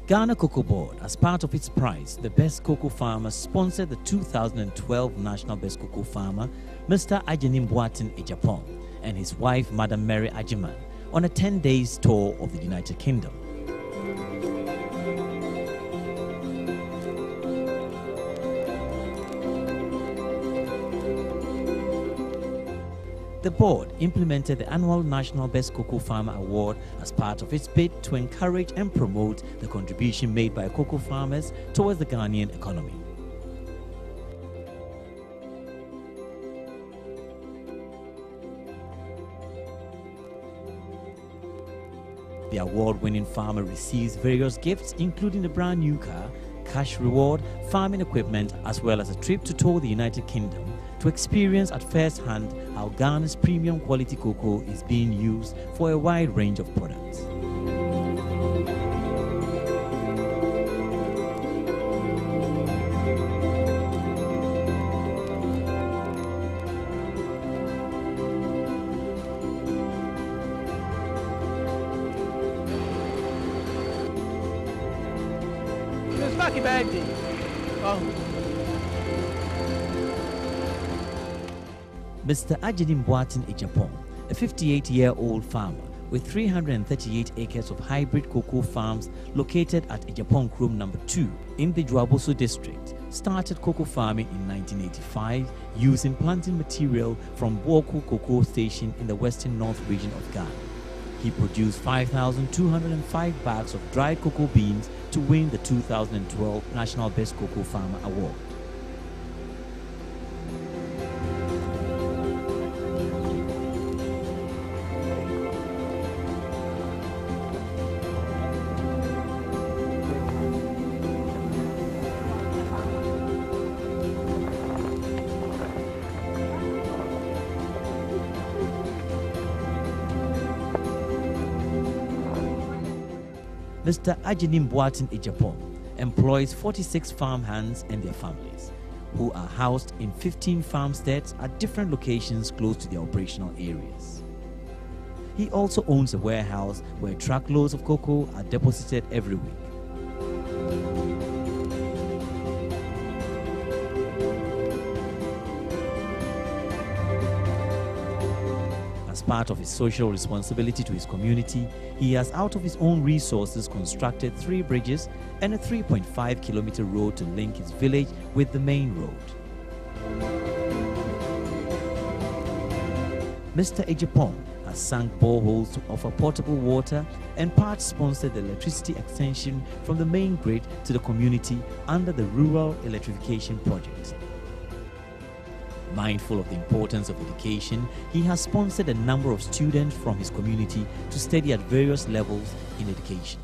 Ghana Cocoa Board, as part of its prize, the Best Cocoa Farmer, sponsored the 2012 National Best Cocoa Farmer, Mr. Ajenim Boateng Ejapong, and his wife, Madam Mary Ajiman, on a 10-day tour of the United Kingdom. The board implemented the annual National Best Cocoa Farmer Award as part of its bid to encourage and promote the contribution made by cocoa farmers towards the Ghanaian economy. The award-winning farmer receives various gifts, including a brand new car, cash reward, farming equipment, as well as a trip to tour the United Kingdom to experience at first hand how Ghana's premium quality cocoa is being used for a wide range of products. It's lucky birthday. Mr. Ajenim Boateng Ejapong, a 58-year-old farmer with 338 acres of hybrid cocoa farms located at Ejapong Krom No. 2 in the Dwaboso district, started cocoa farming in 1985 using planting material from Bwoko Cocoa Station in the western north region of Ghana. He produced 5,205 bags of dried cocoa beans to win the 2012 National Best Cocoa Farmer Award. Mr. Ajenim Boateng Ejapong employs 46 farmhands and their families, who are housed in 15 farmsteads at different locations close to their operational areas. He also owns a warehouse where truckloads of cocoa are deposited every week. As part of his social responsibility to his community, he has out of his own resources constructed 3 bridges and a 3.5-kilometer road to link his village with the main road. Mr. Ejapong has sunk boreholes to offer potable water and part-sponsored the electricity extension from the main grid to the community under the Rural Electrification Project. Mindful of the importance of education, he has sponsored a number of students from his community to study at various levels in education.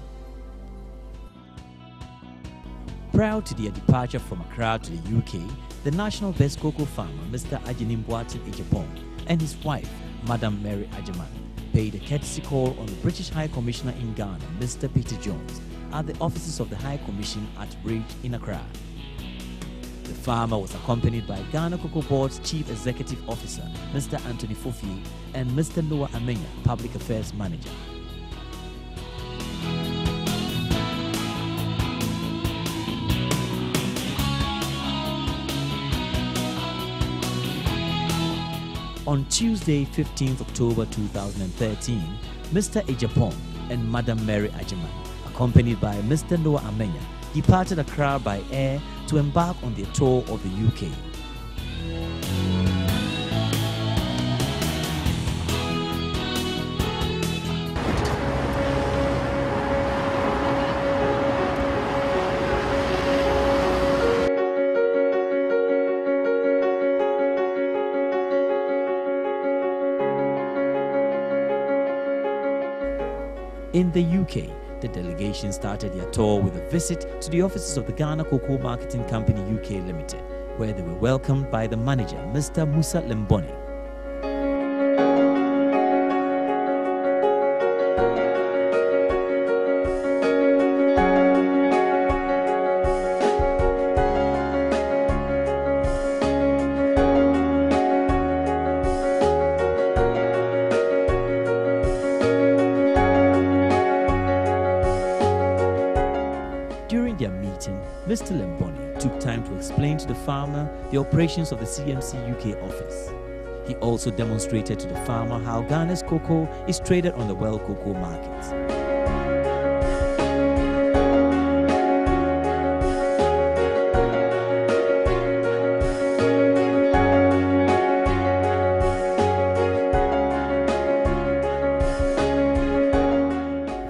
Prior to their departure from Accra to the UK, the National Best Cocoa Farmer, Mr. Ajenim Boateng Ejapong, and his wife, Madam Mary Ajiman, paid a courtesy call on the British High Commissioner in Ghana, Mr. Peter Jones, at the offices of the High Commission at Bridge in Accra. The farmer was accompanied by Ghana Cocoa Board's Chief Executive Officer, Mr. Anthony Fofie, and Mr. Noah Amenya, Public Affairs Manager. On Tuesday, 15th October 2013, Mr. Ejapong and Madam Mary Ajiman, accompanied by Mr. Noah Amenya, departed Accra by air to embark on their tour of the UK. In the UK, the delegation started their tour with a visit to the offices of the Ghana Cocoa Marketing Company UK Limited, where they were welcomed by the manager, Mr. Musa Lemboni. Mr. Lemboni took time to explain to the farmer the operations of the CMC UK office. He also demonstrated to the farmer how Ghana's cocoa is traded on the world cocoa markets.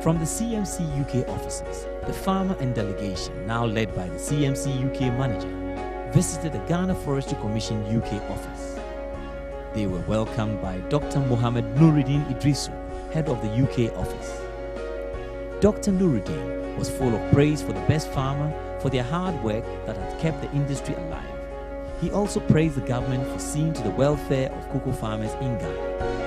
From the CMC UK offices, the farmer and delegation, now led by the CMC UK manager, visited the Ghana Forestry Commission UK office. They were welcomed by Dr. Mohammed Nuruddin Idrisu, head of the UK office. Dr. Nuruddin was full of praise for the best farmer for their hard work that had kept the industry alive. He also praised the government for seeing to the welfare of cocoa farmers in Ghana.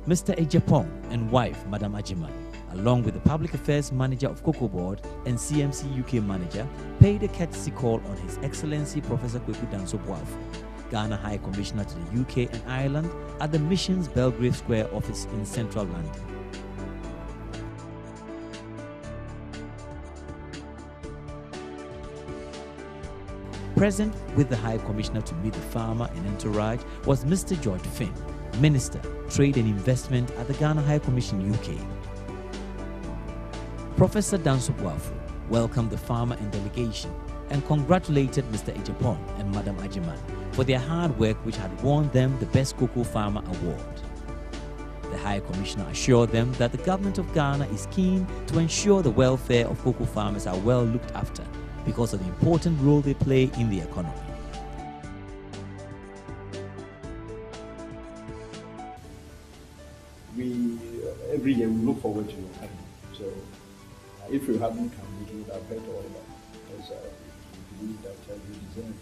Mr. Ejapong and wife, Madam Ajiman, along with the Public Affairs Manager of Cocoa Board and CMC UK Manager, paid a courtesy call on His Excellency Professor Kweku Danso-Boafo, Ghana High Commissioner to the UK and Ireland, at the Mission's Belgrave Square office in central London. Present with the High Commissioner to meet the farmer and entourage was Mr. George Finn, Minister, Trade and Investment at the Ghana High Commission UK. Professor Danso-Boafo welcomed the farmer and delegation and congratulated Mr. Ejapong and Madam Ajiman for their hard work which had won them the Best Cocoa Farmer Award. The High Commissioner assured them that the government of Ghana is keen to ensure the welfare of cocoa farmers are well looked after because of the important role they play in the economy. Every year we look forward to your coming. So if you hadn't come, we would have heard all that. Because we believe that you deserve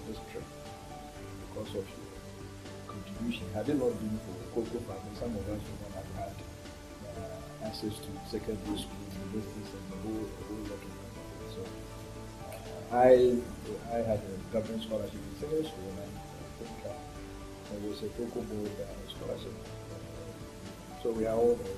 this trip because of your contribution. Had it not been for cocoa farming, some of us would not have had access to secondary schools, universities, and a whole lot of things. So I had a government scholarship in secondary school, and I think there was a cocoa board scholarship. So we are all very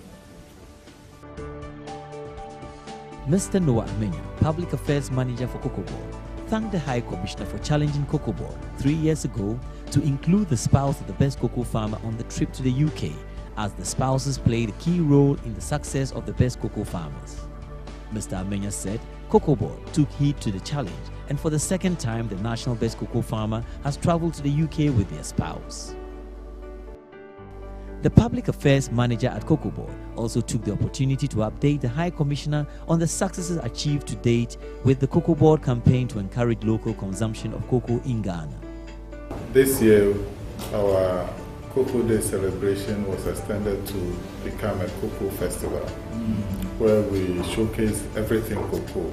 Mr. Noah Amenya, Public Affairs Manager for Cocoa Board, thanked the High Commissioner for challenging Cocoa Board 3 years ago to include the spouse of the best cocoa farmer on the trip to the UK, as the spouses played a key role in the success of the best cocoa farmers. Mr. Amenya said Cocoa Board took heed to the challenge, and for the second time the national best cocoa farmer has travelled to the UK with their spouse. The Public Affairs Manager at Cocoa Board also took the opportunity to update the High Commissioner on the successes achieved to date with the Cocoa Board campaign to encourage local consumption of cocoa in Ghana. This year, our Cocoa Day celebration was extended to become a cocoa festival, where we showcase everything cocoa.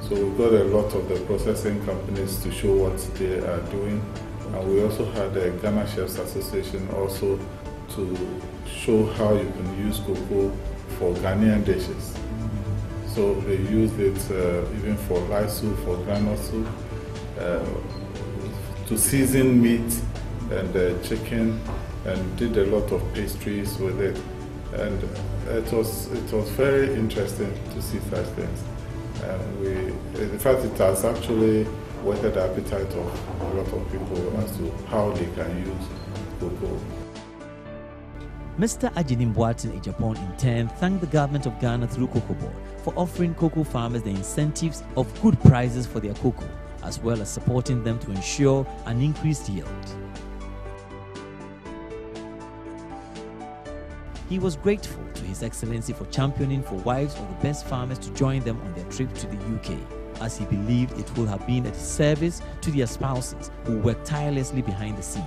So we got a lot of the processing companies to show what they are doing, and we also had the Ghana Chefs Association also to show how you can use cocoa for Ghanaian dishes. So they used it even for rice soup, for groundnut soup, to season meat and chicken, and did a lot of pastries with it. And it was very interesting to see such things. In fact, it has actually whetted the appetite of a lot of people as to how they can use cocoa. Mr. Ajinim Boatin Ejapong in turn thanked the government of Ghana through Cocoa Board for offering cocoa farmers the incentives of good prices for their cocoa, as well as supporting them to ensure an increased yield. He was grateful to His Excellency for championing for wives of the best farmers to join them on their trip to the UK, as he believed it would have been a service to their spouses who worked tirelessly behind the scenes.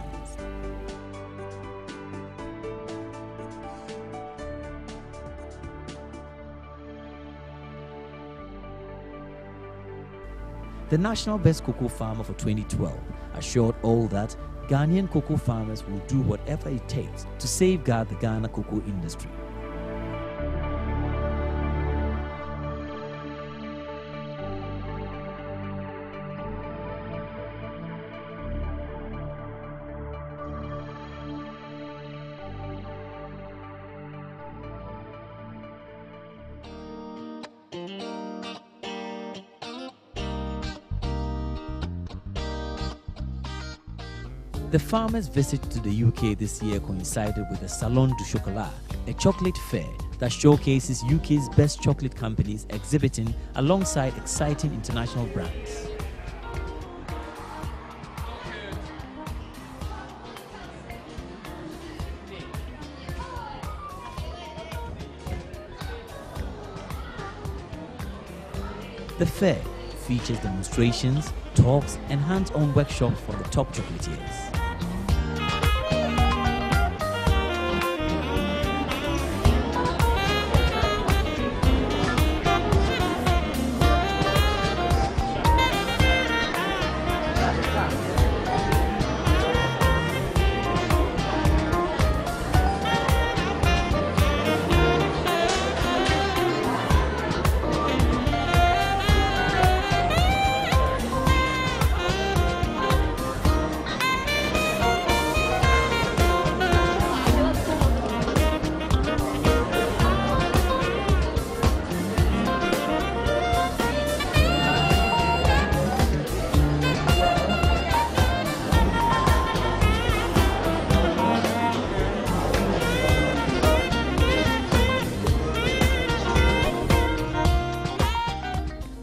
The National Best Cocoa Farmer for 2012 assured all that Ghanaian cocoa farmers will do whatever it takes to safeguard the Ghana cocoa industry. The farmers' visit to the UK this year coincided with the Salon du Chocolat, a chocolate fair that showcases UK's best chocolate companies exhibiting alongside exciting international brands. The fair features demonstrations, talks, and hands-on workshops from the top chocolatiers.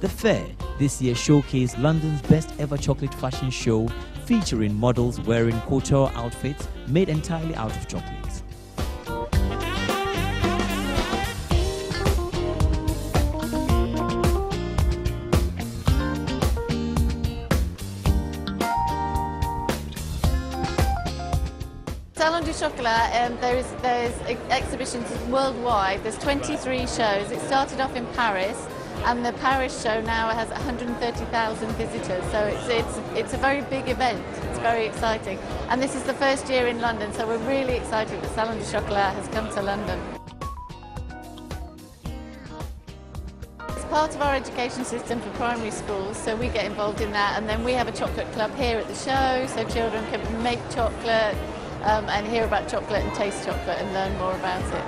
The fair this year showcased London's best ever chocolate fashion show, featuring models wearing couture outfits made entirely out of chocolates. Salon du Chocolat, there's exhibitions worldwide. There's 23 shows. It started off in Paris, and the Paris show now has 130,000 visitors. So it's a very big event. It's very exciting. And this is the first year in London, so we're really excited that Salon du Chocolat has come to London. It's part of our education system for primary schools, so we get involved in that. And then we have a chocolate club here at the show, so children can make chocolate, and hear about chocolate and taste chocolate and learn more about it.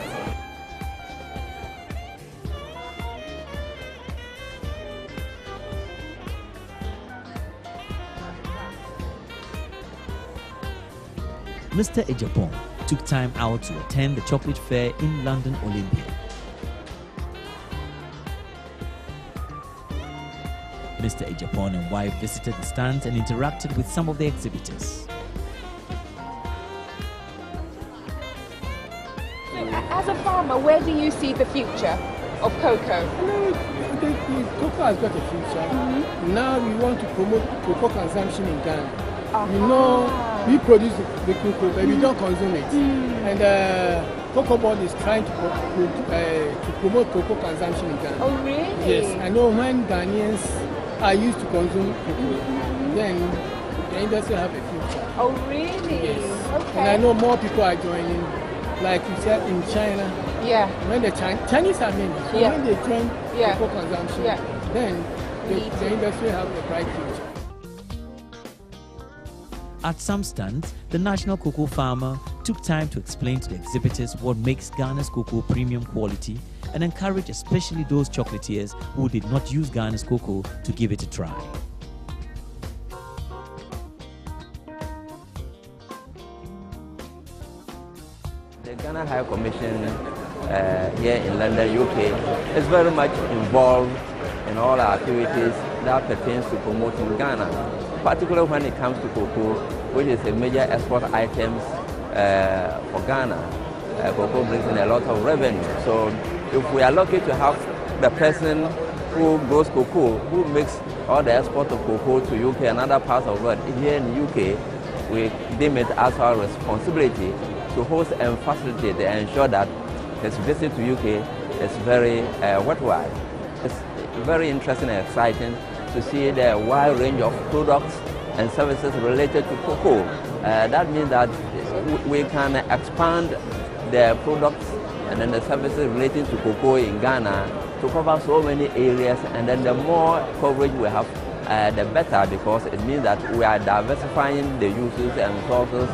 Mr. Ejapon took time out to attend the chocolate fair in London Olympia. Mr. Ejapon and wife visited the stands and interacted with some of the exhibitors. As a farmer, where do you see the future of cocoa? The cocoa has got a future. Now we want to promote cocoa consumption in Ghana. You know, we produce the cocoa, but we don't consume it. And Cocoa Board is trying to promote cocoa consumption in Ghana. Oh, really? Yes. I know when Ghanaians are used to consume cocoa, then the industry have a future. Oh, really? Yes. Okay. And I know more people are joining. Like you said, in China, when the Chinese are many, so when they join cocoa consumption, then the industry have a bright future. At some stands, the national cocoa farmer took time to explain to the exhibitors what makes Ghana's cocoa premium quality and encourage especially those chocolatiers who did not use Ghana's cocoa to give it a try. The Ghana High Commission here in London, UK, is very much involved in all our activities that pertains to promoting Ghana, particularly when it comes to cocoa, which is a major export item for Ghana. Cocoa brings in a lot of revenue. So if we are lucky to have the person who grows cocoa, who makes all the export of cocoa to UK and other parts of the world here in the UK, we deem it as our responsibility to host and facilitate and ensure that his visit to UK is very worthwhile. It's very interesting and exciting to see the wide range of products and services related to cocoa. That means that we can expand the products and then the services relating to cocoa in Ghana to cover so many areas, and then the more coverage we have, the better, because it means that we are diversifying the uses and sources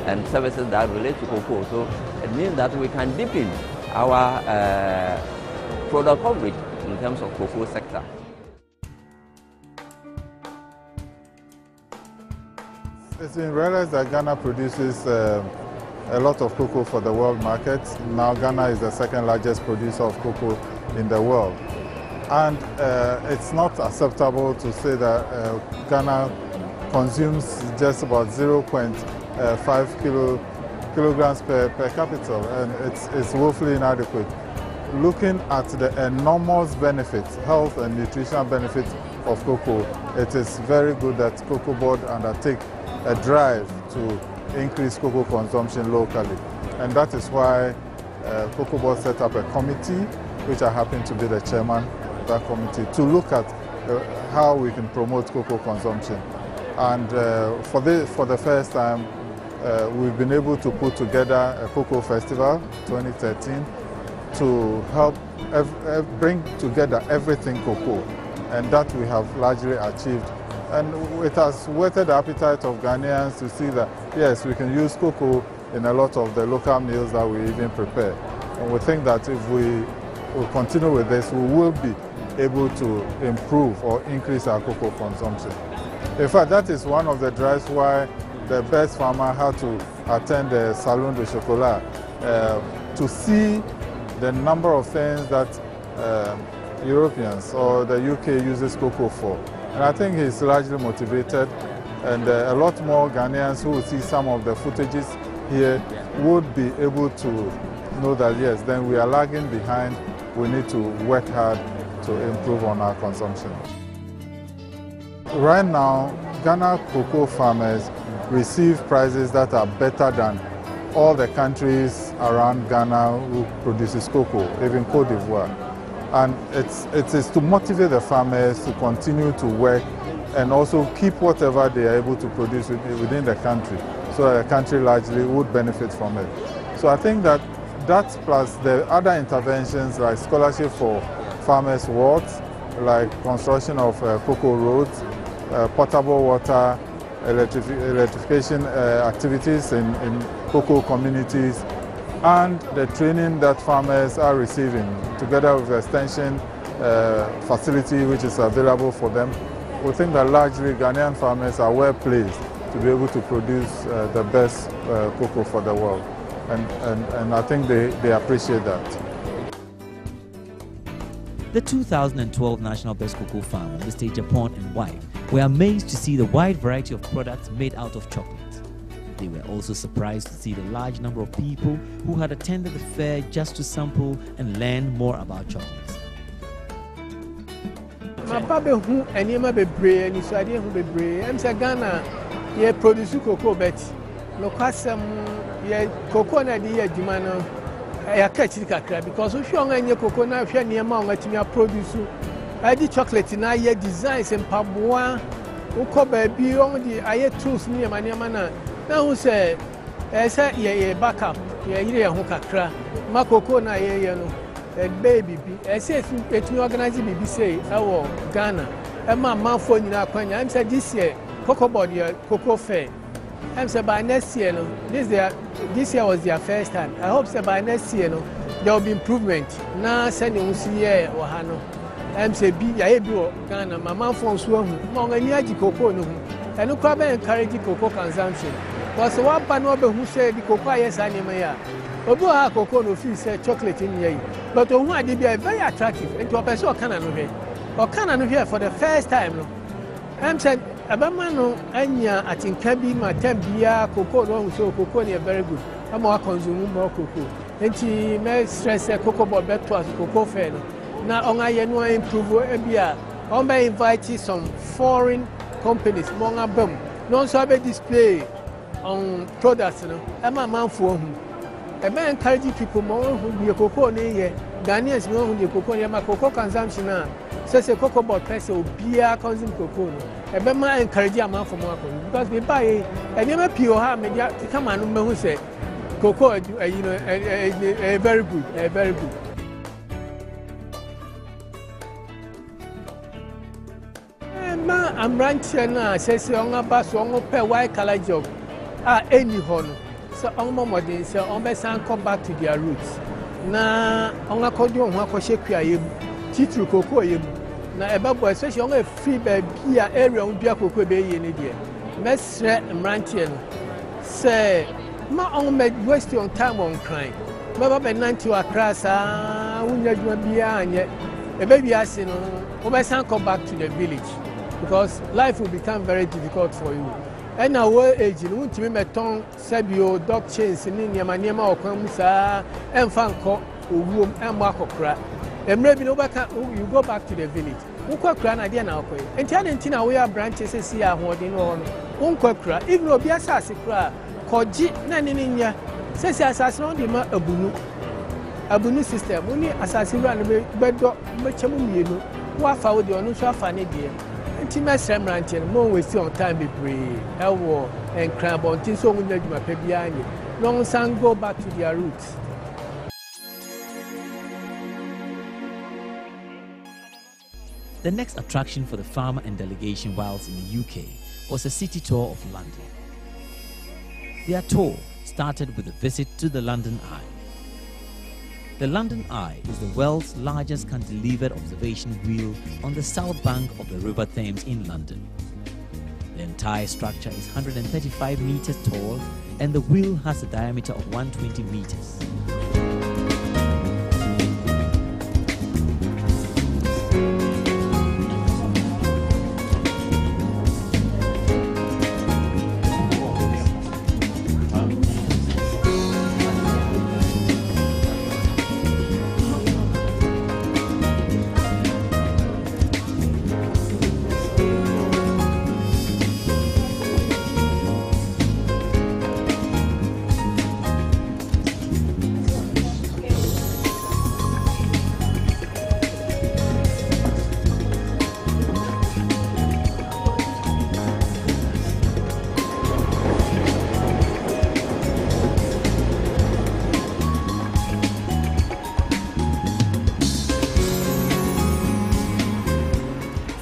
and services that relate to cocoa. So it means that we can deepen our product coverage in terms of cocoa sector. It's been realized that Ghana produces a lot of cocoa for the world market. Now Ghana is the second largest producer of cocoa in the world. And it's not acceptable to say that Ghana consumes just about 0.5 kilograms per capita, and it's woefully inadequate. Looking at the enormous benefits, health and nutritional benefits of cocoa, it is very good that Cocoa Board undertake a drive to increase cocoa consumption locally. And that is why Cocoa Board set up a committee, which I happen to be the chairman of that committee, to look at how we can promote cocoa consumption. And for the first time, we've been able to put together a cocoa festival 2013 to help bring together everything cocoa, and that we have largely achieved. And it has whetted the appetite of Ghanaians to see that, yes, we can use cocoa in a lot of the local meals that we even prepare. And we think that if we will continue with this, we will be able to improve or increase our cocoa consumption. In fact, that is one of the drives why the best farmer had to attend the Salon de Chocolat to see the number of things that Europeans or the UK uses cocoa for. And I think he's largely motivated, and a lot more Ghanaians who will see some of the footages here would be able to know that, yes, then we are lagging behind. We need to work hard to improve on our consumption. Right now, Ghana cocoa farmers receive prices that are better than all the countries around Ghana who produces cocoa, even Côte d'Ivoire. And it is to motivate the farmers to continue to work and also keep whatever they are able to produce within the country, so that the country largely would benefit from it. So I think that plus the other interventions like scholarship for farmers' wards, like construction of cocoa roads, potable water, electrification activities in cocoa communities, and the training that farmers are receiving, together with the extension facility which is available for them. We think that largely Ghanaian farmers are well placed to be able to produce the best cocoa for the world. And I think they appreciate that. The 2012 National Best Cocoa Farmer, Mr. Ejapon and wife, were amazed to see the wide variety of products made out of chocolate. They were also surprised to see the large number of people who had attended the fair just to sample and learn more about chocolates. My papa who anima be brave, and so I didn't be brave. I'm saying Ghana, ye produce cocoa, but no custom ye cocoa na di ye demand. I catch it because if you are in your cocoa now, if you are near Mount, let me produce. I did chocolate in I designs and Pabua, who cover beyond the I tools near my mana. Now who say, I said, ye backup, ye here who cra, my cocoa na ye, a baby. I said, it's me organizing BB say, our Ghana, and my mouth phone in our coin. I'm said this year, cocoa body, cocoa fair. I'm said by next year, this year was their first time. I hope that by next year, there will be improvement. Now sending here or Hano. I'm say be I do Ghana, my mouth phone swung, long and yaji cocoa no. And no crab encourage cocoa consumption. Because one panoba who said the cocoa yes animaya. Obo cocoa no feel say chocolate in ye. But who I did be very attractive and to a person can here. Or can here for the first time. I'm said Abamano anya atinkabi ma tembia cocoa no so cocoa is very good. I'm more consuming more cocoa. And she may stress a cocoa board back to us cocoa fair. Now on I no improve ebia. On may invite some foreign companies monga bum. Non so be display on products no. I'm a man for whom. I may encourage people more who be cocoa near Ghanaians know who the cocoa near my cocoa consumption. say cocoa board person will be a consume cocoa. And then I encourage a man from work because we buy and never pure have media to come and who say cocoa, you know, a very good, very good. I'm ranching now, says on a bus on a pair white color job. Any honor. So on my modern, so on my son come back to their roots. Na on a cordion, one for shake your titru cocoa. Na eba boy especially on a free baby area on bia cocoa be in India. Mesre ranching say ma on me waste your time on crime. Baba be 90 across unya bia anye. A baby asking on my son come back to the village. Because life will become very difficult for you. And our age, you want to me ton Sabio, dog chains, in Yamaniama or Kamusa, and Fanco, room and Marco Cra. And maybe you go back to the village. Unko Cran idea now. And Tiantina, we are branches and see our holding on. Unko Cra, even though Biasasi Cra, Koji, Naninia, says assassin on the Abunu system, only assassin ran away, bed dog, much you know, who are found the unusual funny dear. Intimate ranching, more waste on time be brave, war and crab on tin so we let my baby. Long sun go back to their roots. The next attraction for the farmer and delegation whilst in the UK was a city tour of London. Their tour started with a visit to the London Eye. The London Eye is the world's largest cantilevered observation wheel on the south bank of the River Thames in London. The entire structure is 135 meters tall and the wheel has a diameter of 120 meters.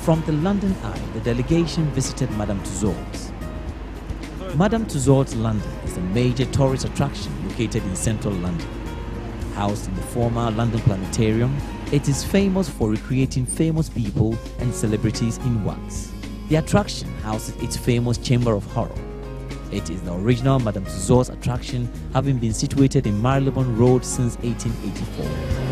From the London Eye, the delegation visited Madame Tussauds. Madame Tussauds London is a major tourist attraction located in central London. Housed in the former London Planetarium, it is famous for recreating famous people and celebrities in wax. The attraction houses its famous Chamber of Horror. It is the original Madame Tussauds attraction, having been situated in Marylebone Road since 1884.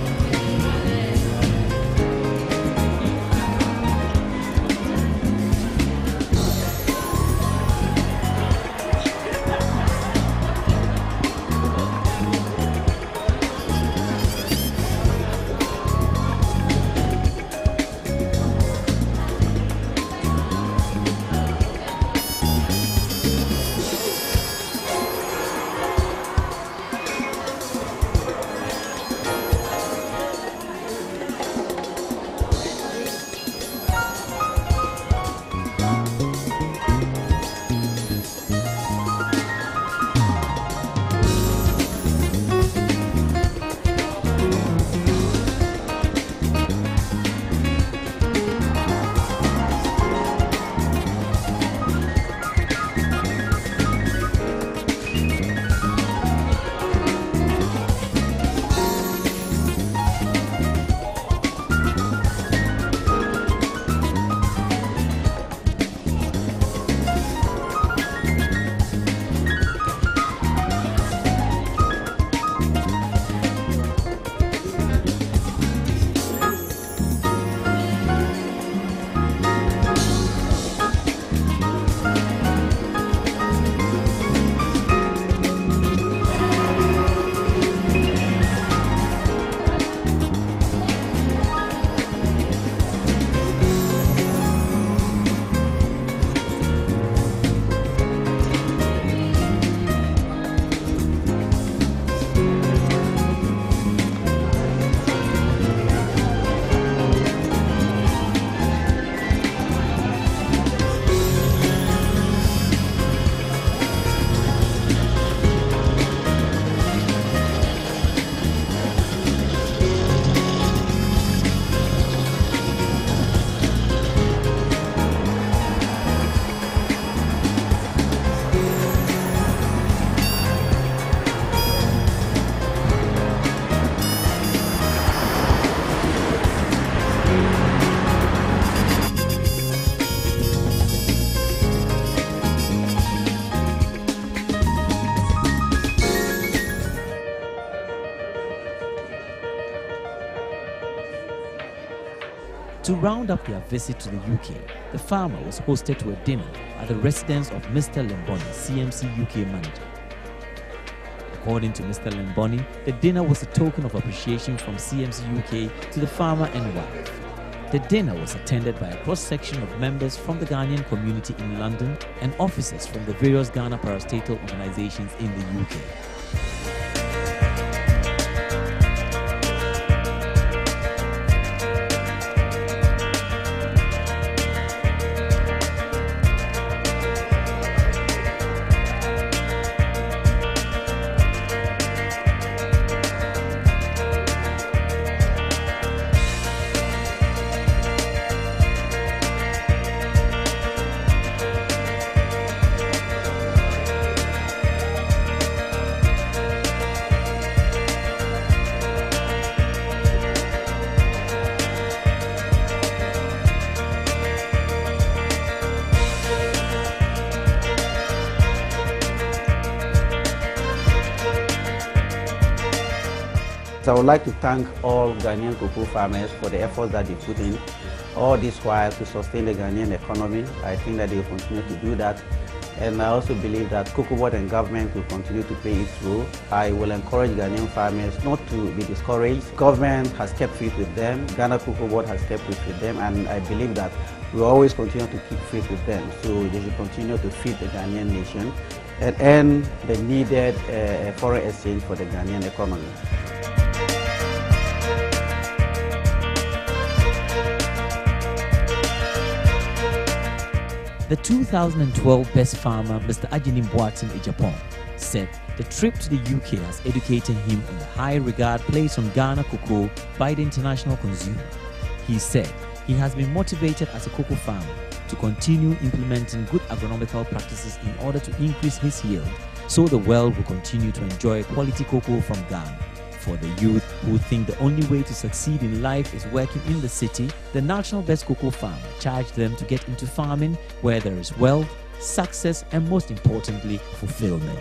To round up their visit to the UK, the farmer was hosted to a dinner at the residence of Mr. Lemboni, CMC UK manager. According to Mr. Lemboni, the dinner was a token of appreciation from CMC UK to the farmer and wife. The dinner was attended by a cross-section of members from the Ghanaian community in London and officers from the various Ghana parastatal organizations in the UK. I would like to thank all Ghanaian cocoa farmers for the efforts that they put in all this while to sustain the Ghanaian economy. I think that they will continue to do that. And I also believe that Cocoa Board and government will continue to play its role. I will encourage Ghanaian farmers not to be discouraged. Government has kept faith with them. Ghana Cocoa Board has kept faith with them. And I believe that we will always continue to keep faith with them. So they should continue to feed the Ghanaian nation and earn the needed foreign exchange for the Ghanaian economy. The 2012 Best Farmer, Mr. Ajenim Boateng Ejapong, said the trip to the UK has educated him on the high regard placed on Ghana cocoa by the international consumer. He said he has been motivated as a cocoa farmer to continue implementing good agronomical practices in order to increase his yield so the world will continue to enjoy quality cocoa from Ghana. For the youth who think the only way to succeed in life is working in the city, the National Best Cocoa Farmer charged them to get into farming where there is wealth, success, and most importantly, fulfillment.